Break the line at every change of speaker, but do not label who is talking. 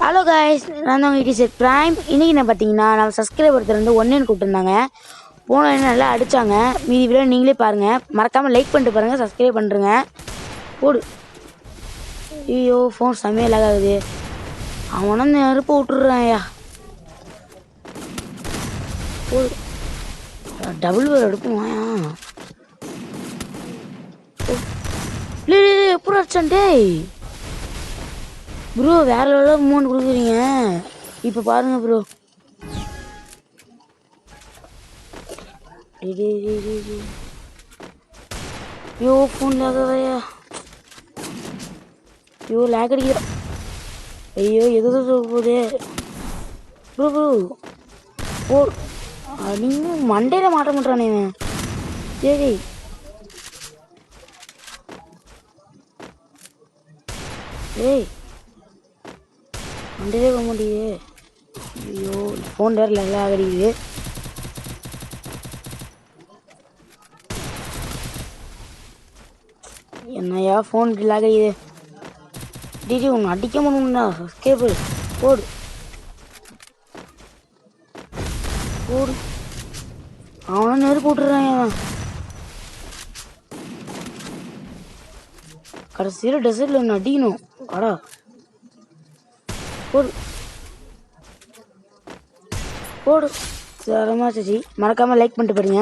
Hello guys, நான் தான் உங்கள் இட் ப்ரைம். இன்றைக்கி என்ன பார்த்தீங்கன்னா, நம்ம சப்ஸ்கிரைபர் வந்து ஒன்றுன்னு கூப்பிட்டுருந்தாங்க. போன நல்லா அடித்தாங்க. மீதி வீடியோ நீங்களே பாருங்கள். மறக்காமல் லைக் பண்ணிட்டு பாருங்கள், சப்ஸ்கிரைப் பண்ணுறங்க. போடு. ஐயோ, ஃபோன் செம்மையாக லாக் ஆகுது. அவனை நெருப்பு விட்டுடுறான்யா. போடு. டபுள் வேர் எடுப்போம். எப்படி அடிச்சான்டே ப்ரோ? வேற லெவலில் மூணு கொடுக்குறீங்க. இப்போ பாருங்க ப்ரோ. ஐயோ, ஃபோன் லாகவையா. ஐயோ, லேக் அடிக்கிற. ஐயோ, எது போகுது ப்ரோ ப்ரோ. ஓ, நீங்கள் மண்டையில் மாட்ட மாட்டானே. சரி, ஏய் மண்டையிலே போக மாட்டேங்குது. ஐயோ, ஃபோன் வேறு லாக் அடிக்குது. என்னையா ஃபோன் லாக் ஆகிது. டிடி ஒன்று அடிக்க முடியும்ண்ணா. கேபிள் போடு போடு. அவனை நெருப்பு விட்டுறான். அவன் கடைசியில் டெசர்ட்டில் ஒன்று அடிக்கணும். கடா போடு போடு. சரமாச்சி, மறக்காமல் லைக் பண்ணிட்டு பாருங்க.